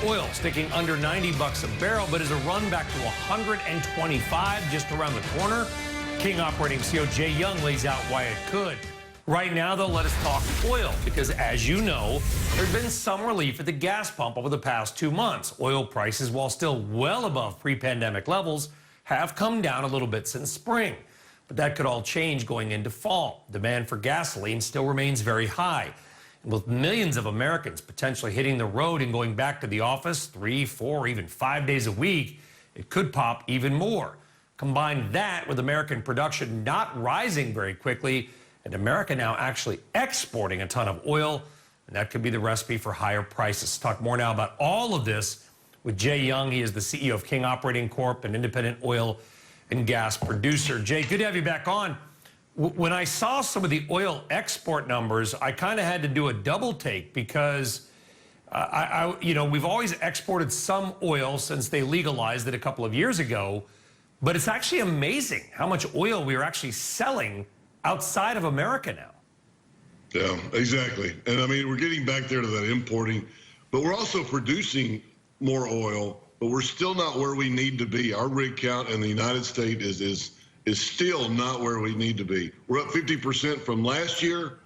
Oil sticking under 90 bucks a barrel, but is a run back to 125 just around the corner? King Operating CEO Jay Young lays out why it could. Right now, though, let us talk oil, because as you know, there's been some relief at the gas pump over the past 2 months. Oil prices, while still well above pre-pandemic levels, have come down a little bit since spring. But that could all change going into fall. Demand for gasoline still remains very high. And with millions of Americans potentially hitting the road and going back to the office 3, 4, even 5 days a week, it could pop even more. Combine that with American production not rising very quickly, and America now actually exporting a ton of oil, and that could be the recipe for higher prices. Talk more now about all of this with Jay Young. He is the CEO of King Operating Corp, an independent oil and gas producer. Jay, good to have you back on. When I saw some of the oil export numbers, I kind of had to do a double take because we've always exported some oil since they legalized it a couple of years ago, but it's actually amazing how much oil we are actually selling outside of America now. Yeah, exactly. And I mean, we're getting back there to that importing, but we're also producing more oil, but we're still not where we need to be. Our rig count in the United States is still not where we need to be. We're up 50% from last year,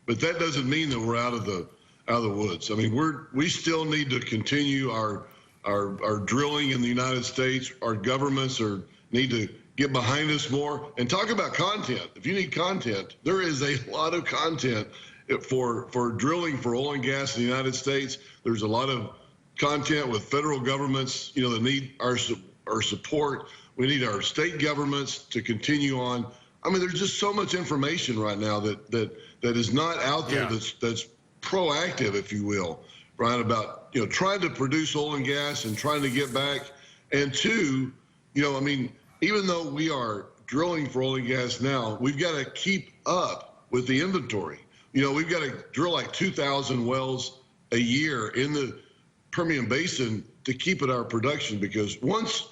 but that doesn't mean that we're out of the woods. I mean, we still need to continue our drilling in the United States. Our governments need to get behind us more and talk about content. If you need content, there is a lot of content for drilling for oil and gas in the United States. There's a lot of content with federal governments, that need our support. We need our state governments to continue on. I mean, there's just so much information right now that is not out there. Yeah. That's proactive, if you will, right, about trying to produce oil and gas and trying to get back. And two, I mean, even though we are drilling for oil and gas now, we've got to keep up with the inventory. We've got to drill like 2,000 wells a year in the Permian Basin to keep at our production, because once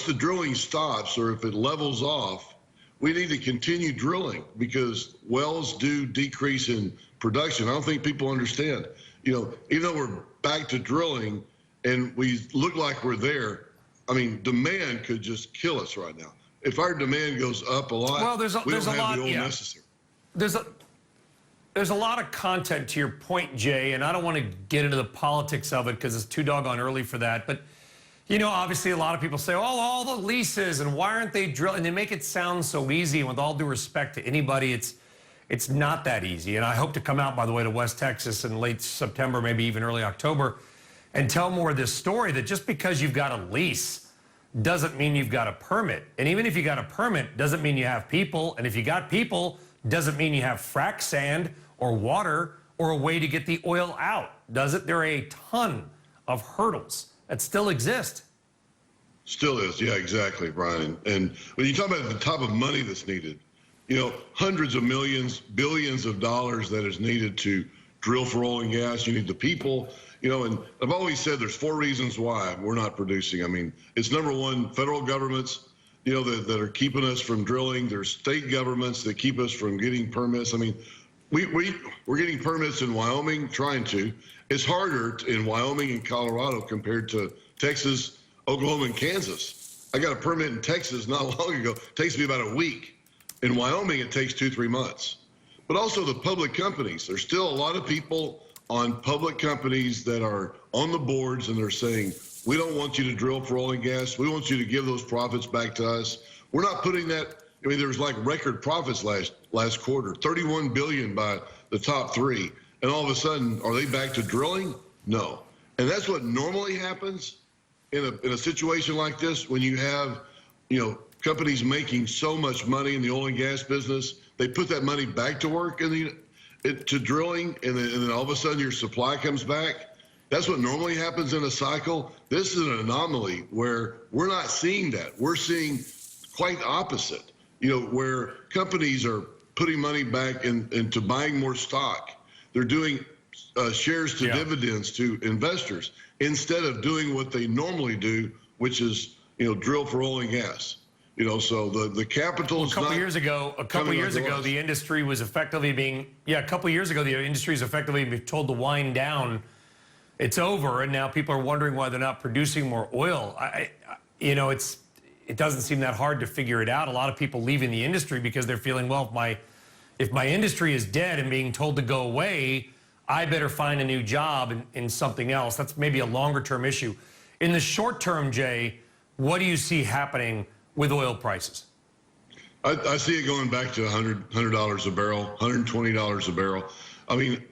the drilling stops or if it levels off, we need to continue drilling because wells do decrease in production. I don't think people understand. Even though we're back to drilling and we look like we're there, I mean, demand could just kill us right now. If our demand goes up a lot, well, there's a lot necessary. There's a lot of content to your point, Jay, and I don't want to get into the politics of it because it's too doggone early for that. But, obviously a lot of people say, oh, all the leases, and why aren't they drilling? And they make it sound so easy, and with all due respect to anybody, it's not that easy. And I hope to come out, by the way, to West Texas in late September, maybe even early October, and tell more of this story that just because you've got a lease doesn't mean you've got a permit. And even if you got a permit, doesn't mean you have people. And if you got people, doesn't mean you have frac sand or water or a way to get the oil out, does it? There are a ton of hurdles that still exist. Still is, yeah, exactly, Brian. And when you talk about the type of money that's needed, hundreds of millions, billions of dollars that is needed to drill for oil and gas. You need the people, and I've always said there's 4 reasons why we're not producing. I mean, it's number one, federal governments, that are keeping us from drilling. There's state governments that keep us from getting permits. I mean, we're getting permits in Wyoming, trying to. It's harder in Wyoming and Colorado compared to Texas, Oklahoma, and Kansas. I got a permit in Texas not long ago. It takes me about a week. In Wyoming, it takes 2-3 months. But also the public companies. There's still a lot of people on public companies that are on the boards, and they're saying, we don't want you to drill for oil and gas. We want you to give those profits back to us. We're not putting that. I mean, there's like record profits last quarter, 31 billion by the top 3. And all of a sudden, are they back to drilling? No. And that's what normally happens in a situation like this when you have, companies making so much money in the oil and gas business. They put that money back to work to drilling, and then all of a sudden your supply comes back. That's what normally happens in a cycle. This is an anomaly where we're not seeing that. We're seeing quite opposite, where companies are putting money back into buying more stock. They're doing shares to dividends to investors instead of doing what they normally do, which is, drill for oil and gas. So the capital is a couple years ago, the industry was effectively being, the industry is effectively being told to wind down it's over, and now people are wondering why they're not producing more oil. You know, it doesn't seem that hard to figure it out. A lot of people leaving the industry because they're feeling, well, if my industry is dead and being told to go away, I better find a new job in something else. That's maybe a longer-term issue. In the short term, Jay, what do you see happening with oil prices? I see it going back to $100 a barrel, $120 a barrel. I mean,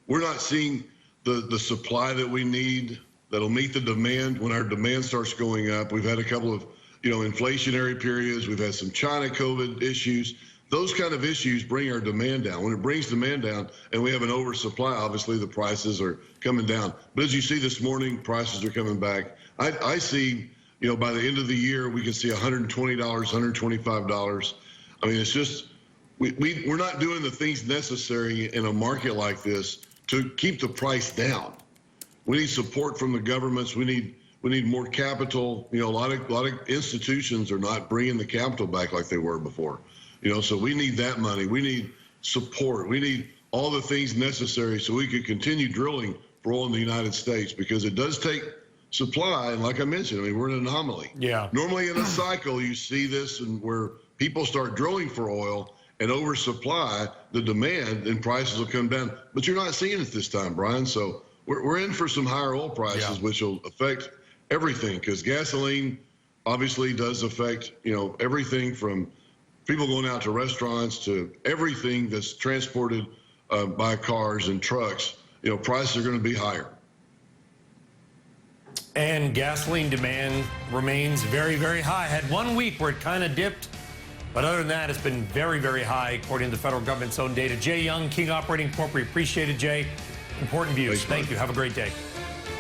we're not seeing the supply that we need that'll meet the demand. When our demand starts going up, we've had a couple of, inflationary periods. We've had some China COVID issues. Those kind of issues bring our demand down. When it brings demand down and we have an oversupply, obviously the prices are coming down. But as you see this morning, prices are coming back. I see, by the end of the year, we can see $120, $125. I mean, it's just, we're not doing the things necessary in a market like this to keep the price down. We need support from the governments. We need more capital. A lot of institutions are not bringing the capital back like they were before. So we need that money. We need support. We need all the things necessary so we can continue drilling for oil in the United States, because it does take supply. And like I mentioned, we're an anomaly. Yeah. Normally in a cycle, you see this and where people start drilling for oil and oversupply the demand, and prices will come down. But you're not seeing it this time, Brian. So we're in for some higher oil prices, which will affect everything, because gasoline obviously does affect, everything from people going out to restaurants to everything that's transported by cars and trucks. Prices are going to be higher. And gasoline demand remains very, very high. Had 1 week where it kind of dipped, but other than that, it's been very, very high, according to the federal government's own data. Jay Young, King Operating Corp. We appreciate it, Jay. Important views. Thanks, Thank you. Have a great day.